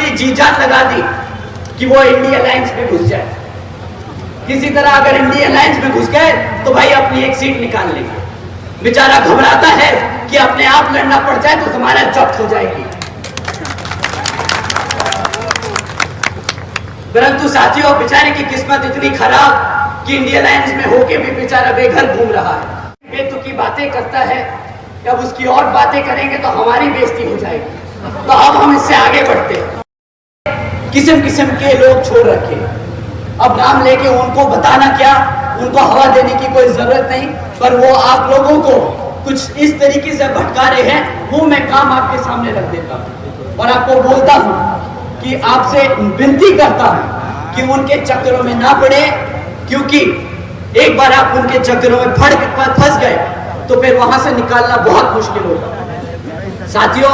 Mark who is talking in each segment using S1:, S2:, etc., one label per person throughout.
S1: पूरी जी जान लगा दी कि वो इंडिया अलायंस में घुस जाए। किसी तरह अगर इंडिया अलायंस में घुस गए तो भाई अपनी एक सीट निकाल लेंगे। बेचारा घबराता है कि अपने आप लड़ना पड़ जाए तो जमानत जब्त हो जाएगी। परंतु साथियों, बेचारे की किस्मत इतनी खराब कि इंडिया अलायंस में होके भी बेचारा बेघर घूम रहा है। बेतुकी बातें करता है कि अब उसकी और बातें करेंगे तो हमारी बेइज्जती हो जाएगी। तो अब हम इससे आगे बढ़ते हैं। किस्म किस्म के लोग छोड़ रखे, अब नाम लेके उनको बताना क्या, उनको हवा देने की कोई जरूरत नहीं, पर वो आप लोगों को कुछ इस तरीके से भटका रहे हैं। वो मैं काम आपके सामने रख देता हूँ और आपको बोलता हूँ कि आपसे विनती करता हूँ कि उनके चक्करों में ना पड़े, क्योंकि एक बार आप उनके चक्करों में फंस गए तो फिर वहां से निकालना बहुत मुश्किल होगा। साथियों,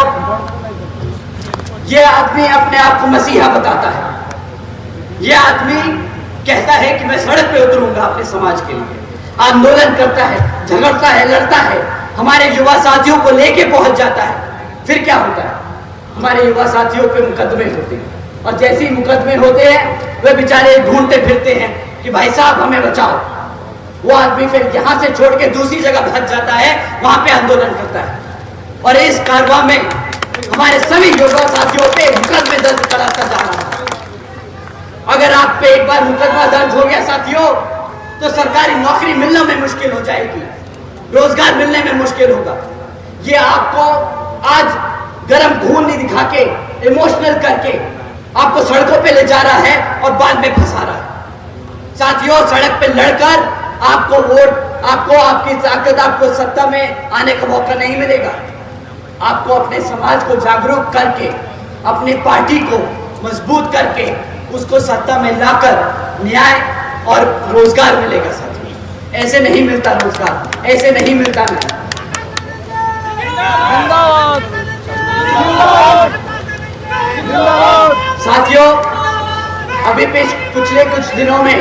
S1: ये आदमी अपने आप को मसीहा बताता है। ये आदमी कहता है कि मैं सड़क पे उतरूंगा अपने समाज के लिए, आंदोलन करता है, झगड़ता है, लड़ता है, हमारे युवा साथियों को लेके पहुंच जाता है। फिर क्या होता है, हमारे युवा साथियों पे मुकदमे होते हैं और जैसे ही मुकदमे होते हैं वे बेचारे ढूंढते फिरते हैं कि भाई साहब हमें बचाओ। वो आदमी फिर यहां से छोड़ के दूसरी जगह भाग जाता है, वहां पे आंदोलन करता है और इस कारवां में हमारे सभी युवा साथियों पे मुकदमे दर्ज कराता जा रहा है। अगर आप पे एक बार मुकदमा दर्ज हो गया साथियों, तो सरकारी नौकरी मिलने में मुश्किल हो जाएगी, रोजगार मिलने में मुश्किल होगा। ये आपको आज गरम खून नहीं दिखा के, इमोशनल करके आपको सड़कों पे ले जा रहा है और बाद में फंसा रहा है। साथियों, सड़क पे लड़कर आपको वोट, आपको आपकी ताकत, आपको सत्ता में आने का मौका नहीं मिलेगा। आपको अपने समाज को जागरूक करके, अपने पार्टी को मजबूत करके उसको सत्ता में लाकर न्याय और रोजगार मिलेगा। साथियों, ऐसे नहीं मिलता रोजगार, ऐसे नहीं मिलता न्याय। साथियों, अभी पिछले कुछ दिनों में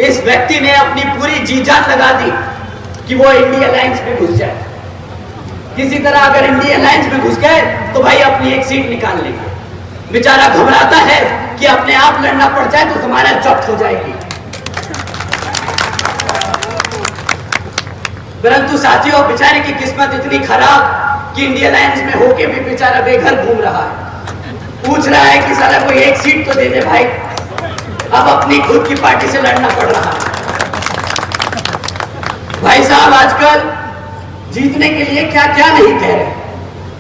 S1: इस व्यक्ति ने अपनी पूरी जी जान लगा दी कि वो इंडिया अलायंस में घुस जाए। किसी तरह अगर इंडिया अलायंस में घुस गए तो भाई अपनी एक सीट निकाल लेंगे। बेचारा घबराता है कि अपने आप लड़ना पड़ जाए तो जमानत जब्त हो जाएगी। परंतु साथियों, बेचारे की किस्मत इतनी खराब कि इंडिया अलायंस में होके भी बेचारा बेघर घूम रहा है। पूछ रहा है कि साला कोई एक सीट तो दे दे भाई। अब अपनी खुद की पार्टी से लड़ना पड़ रहा है। भाई साहब, आजकल जीतने के लिए क्या क्या नहीं कह रहे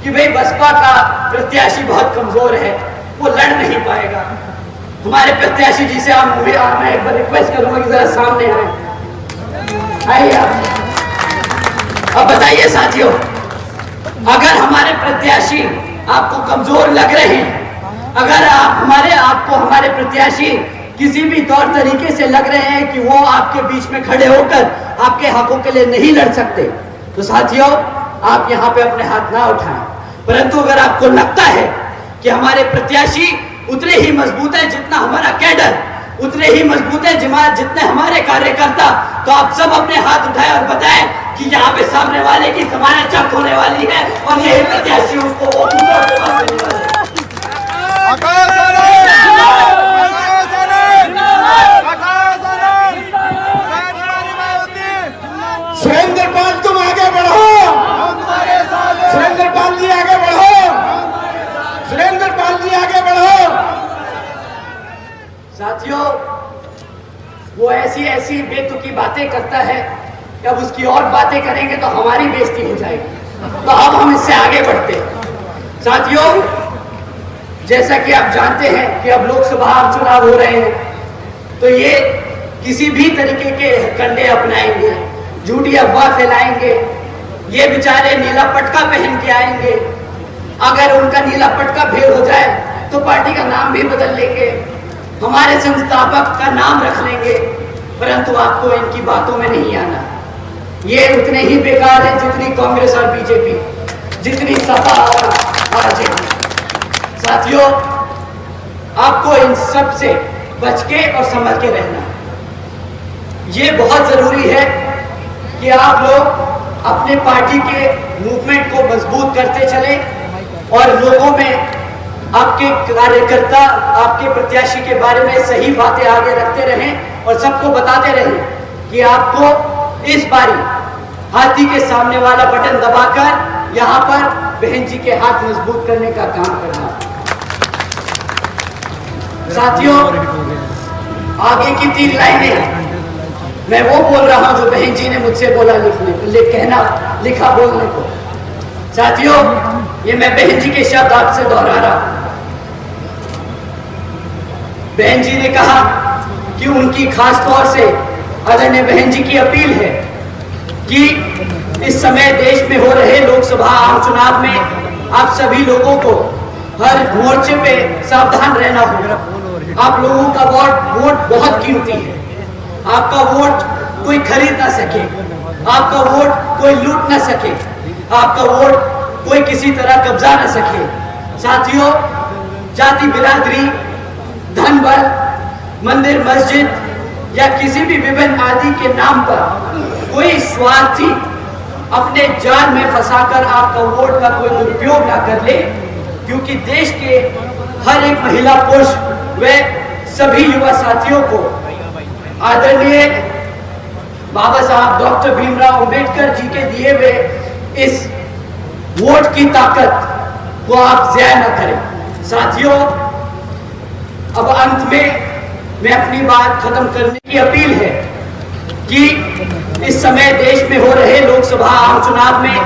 S1: कि भाई बसपा का प्रत्याशी बहुत कमजोर है, वो लड़ नहीं पाएगा। हमारे प्रत्याशी जी से मैं एक बार रिक्वेस्ट करूंगा कि जरा सामने आइए आप। अब बताइए साथियों, अगर हमारे प्रत्याशी आपको कमजोर लग रहे हैं, अगर आपको हमारे प्रत्याशी किसी भी तौर तरीके से लग रहे हैं कि वो आपके बीच में खड़े होकर आपके हकों के लिए नहीं लड़ सकते, तो साथियों आप यहाँ पे अपने हाथ ना उठाएं। परंतु अगर आपको लगता है कि हमारे प्रत्याशी उतने ही मजबूत है जितना हमारा कैडर, उतने ही मजबूत है जितने हमारे कार्यकर्ता, तो आप सब अपने हाथ उठाएं और बताएं कि यहाँ पे सामने वाले की जमानत जब्त होने वाली है और यही प्रत्याशी उसको वोट देने वाले हैं।
S2: सुरेंद्र पाल, तुम आगे बढ़ो। सुरेंद्र पाल जी आगे बढ़ो। सुरेंद्र पाल जी आगे बढ़ो।
S1: साथियों, वो ऐसी ऐसी बेतुकी बातें करता है कि अब उसकी और बातें करेंगे तो हमारी बेइज्जती हो जाएगी। तो अब हम इससे आगे बढ़ते हैं। साथियों, जैसा कि आप जानते हैं कि अब लोकसभा चुनाव हो रहे हैं, तो ये किसी भी तरीके के कंडे अपनाएंगे, झूठी अफवाह फैलाएंगे। ये बेचारे नीला पटका पहन के आएंगे। अगर उनका नीला पटका फेल हो जाए तो पार्टी का नाम भी बदल लेंगे, हमारे संस्थापक का नाम रख लेंगे। परंतु आपको इनकी बातों में नहीं आना। ये उतने ही बेकार है जितनी कांग्रेस और बीजेपी, जितनी सपा और आरजेडी। साथियों, आपको इन सब से बच के और समझ के रहना। ये बहुत जरूरी है कि आप लोग अपने पार्टी के मूवमेंट को मजबूत करते चलें और लोगों में आपके कार्यकर्ता आपके प्रत्याशी के बारे में सही बातें आगे रखते रहें और सबको बताते रहें कि आपको इस बारी हाथी के सामने वाला बटन दबाकर यहाँ पर बहन जी के हाथ मजबूत करने का काम करना। साथियों, आगे की 3 लाइनें मैं वो बोल रहा हूं जो बहन जी ने मुझसे बोला लिखा बोलने को। साथियों, ये मैं बहन जी के शब्द आपसे दोहरा रहा हूं। बहन जी ने कहा कि उनकी खास तौर से आदरणीय बहन जी की अपील है कि इस समय देश में हो रहे लोकसभा आम चुनाव में आप सभी लोगों को हर मोर्चे पे सावधान रहना होगा। आप लोगों का वोट बहुत कीमती है। आपका वोट कोई खरीद ना सके, आपका वोट कोई लूट ना सके, आपका वोट कोई किसी तरह कब्जा ना सके। साथियों, जाति बिरादरी, धन बल, मंदिर मस्जिद या किसी भी विभिन्न आदि के नाम पर कोई स्वार्थी अपने जाल में फंसाकर आपका वोट का कोई दुरुपयोग ना कर ले, क्योंकि देश के हर एक महिला पुरुष व सभी युवा साथियों को आदरणीय बाबा साहब डॉक्टर भीमराव अंबेडकर जी के दिए हुए इस वोट की ताकत को आप ज़ाया न करें। साथियों, अब अंत में मैं अपनी बात खत्म करने की अपील है कि इस समय देश में हो रहे लोकसभा आम चुनाव में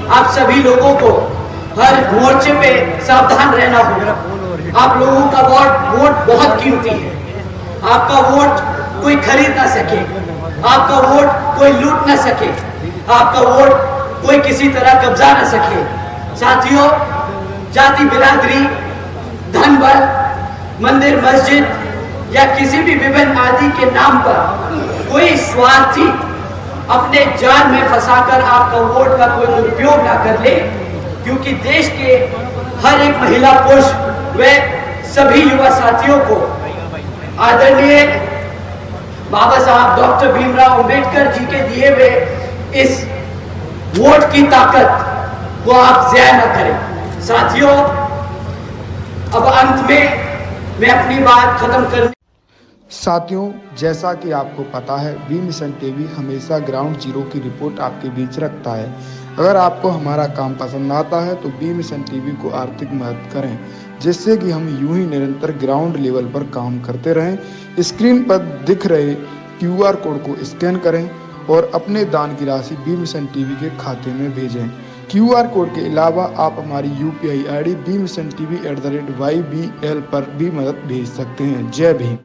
S1: आप सभी लोगों को हर मोर्चे पे सावधान रहना होगा। आप लोगों का वोट बहुत कीमती है। आपका वोट कोई खरीद ना सके, आपका वोट कोई लूट ना सके, आपका वोट कोई किसी तरह कब्जा ना सके। साथियों, जाति बिरादरी, धन बल, मंदिर मस्जिद या किसी भी विभिन्न आदि के नाम पर कोई स्वार्थी अपने जाल में फंसाकर आपका वोट का कोई दुरुपयोग ना कर ले, क्योंकि देश के हर एक महिला पुरुष व सभी युवा साथियों को आदरणीय बाबा साहब डॉक्टर भीमराव अंबेडकर जी के दिए हुए इस वोट की ताकत को आप ज़ाया न करें। साथियों, अब अंत में मैं अपनी बात खत्म करने।
S2: साथियों, जैसा कि आपको पता है, बी मिशन टीवी हमेशा ग्राउंड जीरो की रिपोर्ट आपके बीच रखता है। अगर आपको हमारा काम पसंद आता है तो बी मिशन टीवी को आर्थिक मदद करें, जिससे कि हम यूं ही निरंतर ग्राउंड लेवल पर काम करते रहें। स्क्रीन पर दिख रहे QR कोड को स्कैन करें और अपने दान की राशि बी मिशन टीवी के खाते में भेजें। QR कोड के अलावा आप हमारी UPI ID bmissiontv@ybl पर भी मदद भेज सकते हैं। जय भीम।